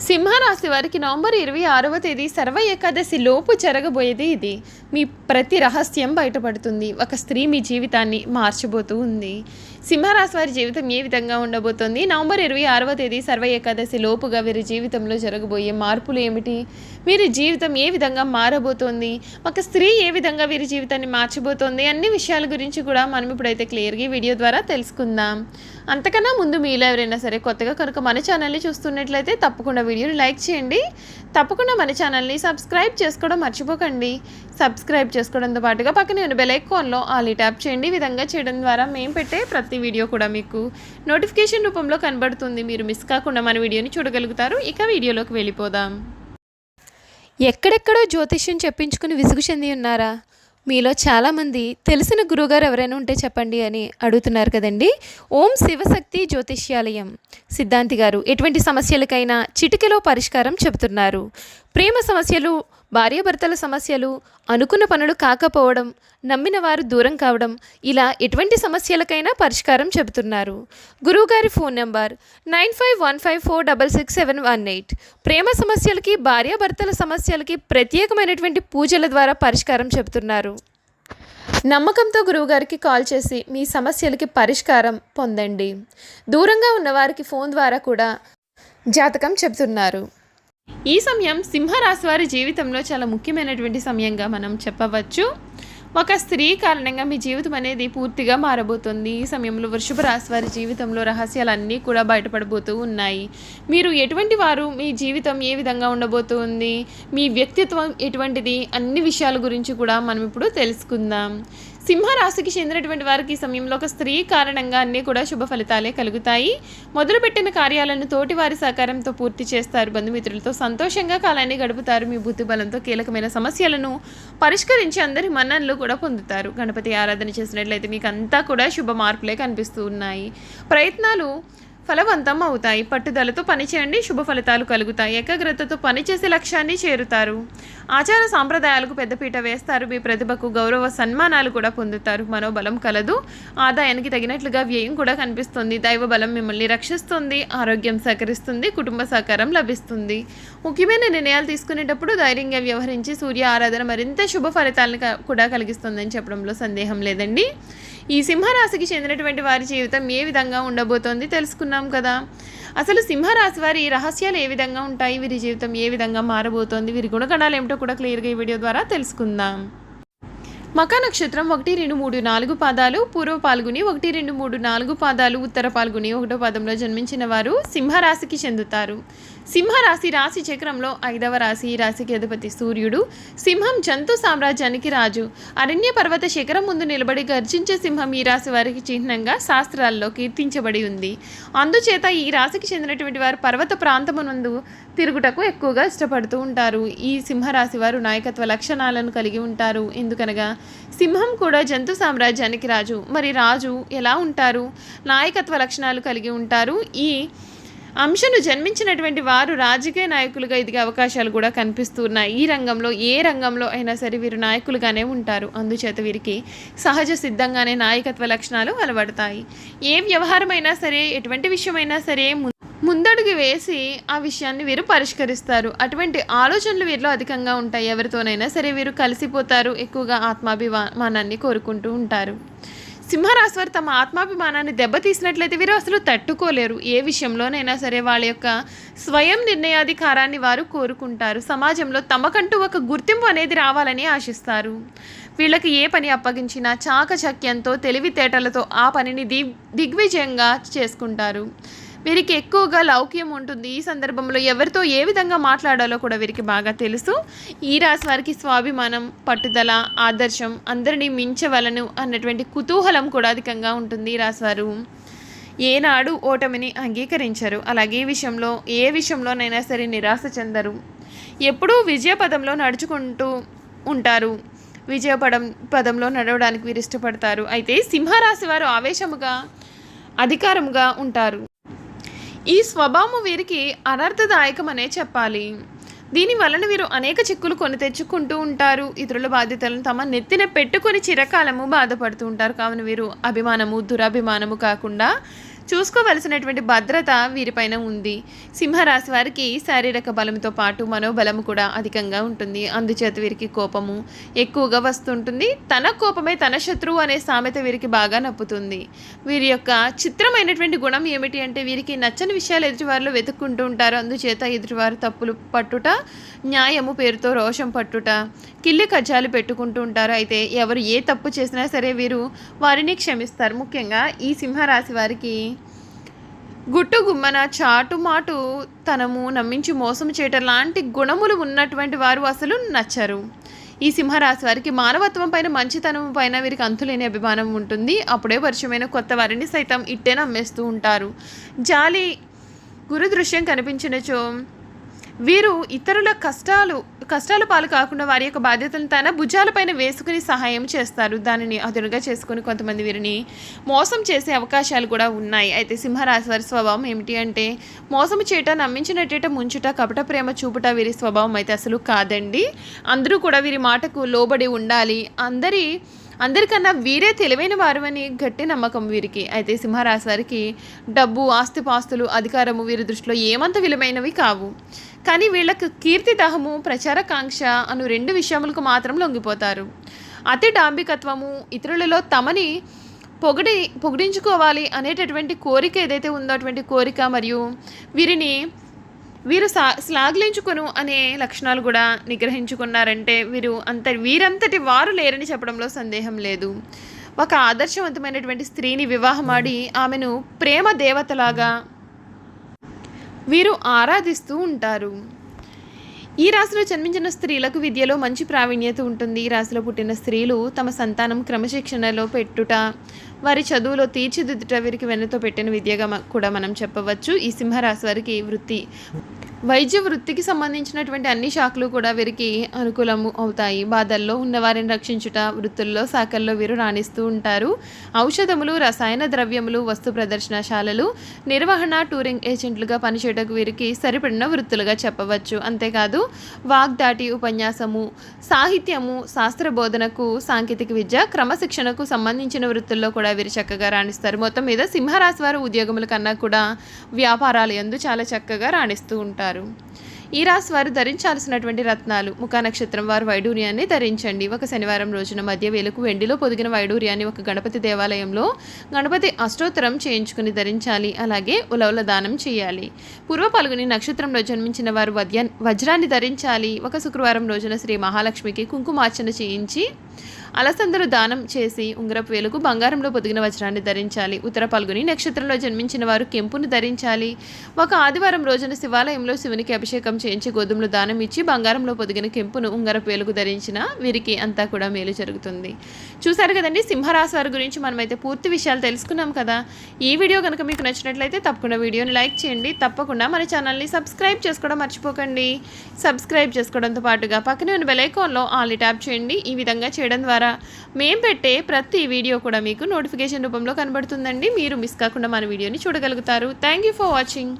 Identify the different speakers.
Speaker 1: సింహరాశి వారికి నవంబర్ 26వ తేదీ సర్వ ఏకాదశి లోపు జరగబోయేది ఇది. మీ ప్రతి రహస్యం బయటపడుతుంది. ఒక స్త్రీ మీ జీవితాన్ని మార్చబోతూ ఉంది. సింహరాశి వారి జీవితం ఏ విధంగా ఉండబోతోంది? నవంబర్ 26వ తేదీ సర్వ ఏకాదశి లోపుగా వీరి జీవితంలో జరగబోయే మార్పులు ఏమిటి? వీరి జీవితం ఏ విధంగా మారబోతోంది? ఒక స్త్రీ ఏ విధంగా వీరి జీవితాన్ని మార్చబోతోంది? అన్ని విషయాల గురించి కూడా మనం ఇప్పుడైతే క్లియర్గా ఈ వీడియో ద్వారా తెలుసుకుందాం. అంతకన్నా ముందు మీలో ఎవరైనా సరే కొత్తగా కనుక మన ఛానల్ని చూస్తున్నట్లయితే తప్పకుండా వీడియోని లైక్ చేయండి. తప్పకుండా మన ఛానల్ని సబ్స్క్రైబ్ చేసుకోవడం మర్చిపోకండి. సబ్స్క్రైబ్ చేసుకోవడంతో పాటుగా పక్కనే ఉన్న బెల్ ఐకాన్లో ఆల్ ట్యాప్ చేయండి. ఈ విధంగా చేయడం ద్వారా మేము పెట్టే ప్రతి వీడియో కూడా మీకు నోటిఫికేషన్ రూపంలో కనబడుతుంది. మీరు మిస్ కాకుండా మన వీడియోని చూడగలుగుతారు. ఇక వీడియోలోకి వెళ్ళిపోదాం. ఎక్కడెక్కడో జ్యోతిష్యం చెప్పించుకుని విసుగు చెంది ఉన్నారా? మీలో చాలామంది తెలిసిన గురువుగారు ఎవరైనా ఉంటే చెప్పండి అని అడుగుతున్నారు కదండి. ఓం శివశక్తి జ్యోతిష్యాలయం సిద్ధాంతి గారు ఎటువంటి సమస్యలకైనా చిటికెలో పరిష్కారం చెబుతున్నారు. ప్రేమ సమస్యలు, భార్యాభర్తల సమస్యలు, అనుకున్న పనులు కాకపోవడం, నమ్మిన వారు దూరం కావడం, ఇలా ఎటువంటి సమస్యలకైనా పరిష్కారం చెబుతున్నారు. గురువుగారి ఫోన్ నెంబర్ 9515466718. ప్రేమ సమస్యలకి, భార్యాభర్తల సమస్యలకి ప్రత్యేకమైనటువంటి పూజల ద్వారా పరిష్కారం చెబుతున్నారు. నమ్మకంతో గురువుగారికి కాల్ చేసి మీ సమస్యలకి పరిష్కారం పొందండి. దూరంగా ఉన్నవారికి ఫోన్ ద్వారా కూడా జాతకం చెబుతున్నారు. ఈ సమయం సింహరాశి వారి జీవితంలో చాలా ముఖ్యమైనటువంటి సమయంగా మనం చెప్పవచ్చు. ఒక స్త్రీ కారణంగా మీ జీవితం అనేది పూర్తిగా మారబోతుంది. ఈ సమయంలో వృషభ రాశి వారి జీవితంలో రహస్యాలన్నీ కూడా బయటపడబోతూ ఉన్నాయి. మీరు ఎటువంటి వారు, మీ జీవితం ఏ విధంగా ఉండబోతుంది, మీ వ్యక్తిత్వం ఎటువంటిది, అన్ని విషయాల గురించి కూడా మనం ఇప్పుడు తెలుసుకుందాం. సింహరాశికి చెందినటువంటి వారికి ఈ సమయంలో ఒక స్త్రీ కారణంగా అన్నీ కూడా శుభ ఫలితాలే కలుగుతాయి. మొదలుపెట్టిన కార్యాలను తోటి వారి సహకారంతో పూర్తి చేస్తారు. బంధుమిత్రులతో సంతోషంగా కాలాన్ని గడుపుతారు. మీ బుద్ధి బలంతో కీలకమైన సమస్యలను పరిష్కరించి అందరి మన్ననలు కూడా పొందుతారు. గణపతి ఆరాధన చేసినట్లయితే మీకు అంతా కూడా శుభ మార్పులే కనిపిస్తూ ఉన్నాయి. ప్రయత్నాలు ఫలవంతం అవుతాయి. పట్టుదలతో పనిచేయండి, శుభ ఫలితాలు కలుగుతాయి. ఏకాగ్రతతో పనిచేసే లక్ష్యాన్ని చేరుతారు. ఆచార సాంప్రదాయాలకు పెద్దపీట వేస్తారు. మీ ప్రతిభకు గౌరవ సన్మానాలు కూడా పొందుతారు. మనోబలం కలదు. ఆదాయానికి తగినట్లుగా వ్యయం కూడా కనిపిస్తుంది. దైవ బలం మిమ్మల్ని రక్షిస్తుంది. ఆరోగ్యం సహకరిస్తుంది. కుటుంబ సహకారం లభిస్తుంది. ముఖ్యమైన నిర్ణయాలు తీసుకునేటప్పుడు ధైర్యంగా వ్యవహరించి సూర్య ఆరాధన మరింత శుభ ఫలితాలను కూడా కలిగిస్తుందని చెప్పడంలో సందేహం లేదండి. ఈ సింహరాశికి చెందినటువంటి వారి జీవితం ఏ విధంగా ఉండబోతోంది తెలుసుకున్నాం కదా. అసలు సింహరాశి వారి రహస్యాలు ఏ విధంగా ఉంటాయి, వీరి జీవితం ఏ విధంగా మారబోతోంది, వీరి గుణగణాలు ఏమిటో కూడా క్లియర్గా ఈ వీడియో ద్వారా తెలుసుకుందాం. మఖ నక్షత్రం 1, 2, 3, 4 పాదాలు, పూర్వ పాల్గొని 1, 2, 3, 4 పాదాలు, ఉత్తర పాల్గొని 1వ పాదంలో జన్మించిన వారు సింహరాశికి చెందుతారు. సింహరాశి రాశి చక్రంలో 5వ రాశి. ఈ రాశికి అధిపతి సూర్యుడు. సింహం జంతు సామ్రాజ్యానికి రాజు. అరణ్య పర్వత శిఖరం ముందు నిలబడి గర్జించే సింహం ఈ రాశి వారికి చిహ్నంగా శాస్త్రాల్లో కీర్తించబడి ఉంది. అందుచేత ఈ రాశికి చెందినటువంటి వారు పర్వత ప్రాంతమునందు తిరుగుటకు ఎక్కువగా ఇష్టపడుతూ ఉంటారు. ఈ సింహరాశి వారు నాయకత్వ లక్షణాలను కలిగి ఉంటారు. ఎందుకనగా సింహం కూడా జంతు సామ్రాజ్యానికి రాజు. మరి రాజు ఎలా ఉంటారు? నాయకత్వ లక్షణాలు కలిగి ఉంటారు. ఈ అంశను జన్మించినటువంటి వారు రాజకీయ నాయకులుగా ఎదిగే అవకాశాలు కూడా కనిపిస్తున్నాయి. ఈ రంగంలో ఏ రంగంలో అయినా సరే వీరు నాయకులుగానే ఉంటారు. అందుచేత వీరికి సహజ సిద్ధంగానే నాయకత్వ లక్షణాలు అలవడతాయి. ఏ వ్యవహారమైనా సరే, ఎటువంటి విషయమైనా సరే ముందడుగు వేసి ఆ విషయాన్ని వీరు పరిష్కరిస్తారు. అటువంటి ఆలోచనలు వీరిలో అధికంగా ఉంటాయి. ఎవరితోనైనా సరే వీరు కలిసిపోతారు. ఎక్కువగా ఆత్మాభిమానాన్ని కోరుకుంటూ ఉంటారు. సింహరాశి వారు తమ ఆత్మాభిమానాన్ని దెబ్బతీసినట్లయితే వీరు అసలు తట్టుకోలేరు. ఏ విషయంలోనైనా సరే వాళ్ళ యొక్క స్వయం నిర్ణయాధికారాన్ని వారు కోరుకుంటారు. సమాజంలో తమకంటూ ఒక గుర్తింపు అనేది రావాలని ఆశిస్తారు. వీళ్ళకి ఏ పని అప్పగించినా చాకచక్యంతో, తెలివితేటలతో ఆ పనిని దిగ్విజయంగా చేసుకుంటారు. వీరికి ఎక్కువగా లౌక్యం ఉంటుంది. ఈ సందర్భంలో ఎవరితో ఏ విధంగా మాట్లాడాలో కూడా వీరికి బాగా తెలుసు. ఈ రాశి వారికి స్వాభిమానం, పట్టుదల, ఆదర్శం, అందరినీ మించవలను అన్నటువంటి కుతూహలం కూడా అధికంగా ఉంటుంది. ఈ రాశి వారు ఏనాడు ఓటమిని అంగీకరించరు. అలాగే ఏ విషయంలోనైనా సరే నిరాశ చెందరు. ఎప్పుడూ విజయపదంలో నడుచుకుంటూ ఉంటారు. పదంలో నడవడానికి వీరు ఇష్టపడతారు. అయితే సింహరాశి వారు ఆవేశముగా, అధికారముగా ఉంటారు. ఈ స్వభావం వీరికి అనర్థదాయకమనే చెప్పాలి. దీని వలన వీరు అనేక చిక్కులు కొని తెచ్చుకుంటూ ఉంటారు. ఇతరుల బాధ్యతలను తమ నెత్తిన పెట్టుకొని చిరకాలము బాధపడుతూ ఉంటారు. కావున వీరు అభిమానము, దురభిమానము కాకుండా చూసుకోవలసినటువంటి భద్రత వీరిపైన ఉంది. సింహరాశి వారికి శారీరక బలంతో పాటు మనోబలం కూడా అధికంగా ఉంటుంది. అందుచేత వీరికి కోపము ఎక్కువగా వస్తుంటుంది. తన కోపమే తన శత్రువు అనే సామెత వీరికి బాగా నప్పుతుంది. వీరి యొక్క చిత్రమైనటువంటి గుణం ఏమిటి అంటే వీరికి నచ్చని విషయాలు ఎదుటివారిలో వెతుక్కుంటూ ఉంటారు. అందుచేత ఎదుటివారు తప్పులు పట్టుట, న్యాయము పేరుతో రోషం పట్టుట, కిల్లి కజ్జాలు పెట్టుకుంటూ ఉంటారు. అయితే ఎవరు ఏ తప్పు చేసినా సరే వీరు వారిని క్షమిస్తారు. ముఖ్యంగా ఈ సింహరాశి వారికి గుట్టు గుమ్మన చాటుమాటు తనము నమ్మించి మోసం చేయటం లాంటి గుణములు ఉన్నటువంటి వారు అసలు నచ్చరు. ఈ సింహరాశి వారికి మానవత్వం పైన, మంచితనం పైన వీరికి అంతులేని అభిమానం ఉంటుంది. అప్పుడే పరిచయమైన కొత్త వారిని సైతం ఇట్టే నమ్మేస్తూ ఉంటారు. జాలి గురు దృశ్యం కనిపించినచో వీరు ఇతరుల కష్టాల పాలు కాకుండా వారి యొక్క బాధ్యతలను తన భుజాలపైన వేసుకుని సహాయం చేస్తారు. దానిని అదునుగా చేసుకుని కొంతమంది వీరిని మోసం చేసే అవకాశాలు కూడా ఉన్నాయి. అయితే సింహరాశి వారి స్వభావం ఏమిటి అంటే మోసం చేయట, నమ్మించినట్టేట ముంచుట, కపట ప్రేమ చూపుట వీరి స్వభావం అయితే అసలు కాదండి. అందరూ కూడా వీరి మాటకు లోబడి ఉండాలి. అందరికన్నా వీరే తెలివైన వారు అని గట్టి నమ్మకం వీరికి. అయితే సింహరాశి వారికి డబ్బు, ఆస్తిపాస్తులు, అధికారము వీరి దృష్టిలో ఏమంత విలువైనవి కావు. కానీ వీళ్ళకు కీర్తిదాహము, ప్రచారకాంక్ష అను 2 విషయములకు మాత్రం లొంగిపోతారు. అతి డాంబికత్వము, ఇతరులలో తమని పొగిడించుకోవాలి అనేటటువంటి కోరిక ఏదైతే ఉందో అటువంటి కోరిక, మరియు వీరు శ్లాఘించుకొను అనే లక్షణాలు కూడా నిగ్రహించుకున్నారంటే వీరంతటి వారు లేరని చెప్పడంలో సందేహం లేదు. ఒక ఆదర్శవంతమైనటువంటి స్త్రీని వివాహమాడి ఆమెను ప్రేమ దేవతలాగా వీరు ఆరాధిస్తూ ఉంటారు. ఈ రాశిలో జన్మించిన స్త్రీలకు విద్యలో మంచి ప్రావీణ్యత ఉంటుంది. ఈ రాశిలో పుట్టిన స్త్రీలు తమ సంతానం క్రమశిక్షణలో పెట్టుట, వారి చదువులో తీర్చిదిద్దుట వీరికి వెన్నతో పెట్టిన విద్యగా కూడా మనం చెప్పవచ్చు. ఈ సింహరాశి వారికి వైద్య వృత్తికి సంబంధించినటువంటి అన్ని శాఖలు కూడా వీరికి అనుకూలము అవుతాయి. బాధల్లో ఉన్నవారిని రక్షించుట, వృత్తుల్లో శాఖల్లో వీరు రాణిస్తూ ఉంటారు. ఔషధములు, రసాయన ద్రవ్యములు, వస్తు ప్రదర్శనశాలలు, నిర్వహణ, టూరింగ్ ఏజెంట్లుగా పనిచేయటకు వీరికి సరిపడిన వృత్తులుగా చెప్పవచ్చు. అంతేకాదు వాగ్దాటి, ఉపన్యాసము, సాహిత్యము, శాస్త్ర బోధనకు, సాంకేతిక విద్య, క్రమశిక్షణకు సంబంధించిన వృత్తుల్లో కూడా వీరు చక్కగా రాణిస్తారు. మొత్తం మీద సింహరాశి వారు ఉద్యోగముల కన్నా కూడా వ్యాపారాలు యందు చాలా చక్కగా రాణిస్తూ ఉంటారు. ఈ రాశి వారు ధరించాల్సినటువంటి రత్నాలు: ముఖ నక్షత్రం వారు వైడూర్యాన్ని ధరించండి. ఒక శనివారం రోజున మధ్య వేలకు వెండిలో పొదిగిన వైడూర్యాన్ని ఒక గణపతి దేవాలయంలో గణపతి అష్టోత్తరం చేయించుకుని ధరించాలి. అలాగే ఉలవల దానం చేయాలి. పూర్వ పాల్గొని నక్షత్రంలో జన్మించిన వారు వజ్రాన్ని ధరించాలి. ఒక శుక్రవారం రోజున శ్రీ మహాలక్ష్మికి కుంకుమార్చన చేయించి అలసందరు దానం చేసి ఉంగరపు వేలుకు బంగారంలో పొదిగిన వజ్రాన్ని ధరించాలి. ఉత్తర పాల్గొని నక్షత్రంలో జన్మించిన వారు కెంపును ధరించాలి. ఒక ఆదివారం రోజున శివాలయంలో శివునికి అభిషేకం చేయించి గోధుమలు దానం ఇచ్చి బంగారంలో పొదిగిన కెంపును ఉంగరపు వేలుకు ధరించిన వీరికి అంతా కూడా మేలు జరుగుతుంది. చూసారు కదండి, సింహరాశి వారి గురించి మనమైతే పూర్తి విషయాలు తెలుసుకున్నాం కదా. ఈ వీడియో కనుక మీకు నచ్చినట్లయితే తప్పకుండా వీడియోని లైక్ చేయండి. తప్పకుండా మన ఛానల్ని సబ్స్క్రైబ్ చేసుకోవడం మర్చిపోకండి. సబ్స్క్రైబ్ చేసుకోవడంతో పాటుగా పక్కనే ఉన్న బెల్ ఐకాన్లో ఆల్ ట్యాప్ చేయండి. ఈ విధంగా చేయడం ద్వారా మేము పెట్టే ప్రతి వీడియో కూడా మీకు నోటిఫికేషన్ రూపంలో కనబడుతుందండి. మీరు మిస్ కాకుండా మన వీడియోని చూడగలుగుతారు. Thank you for watching.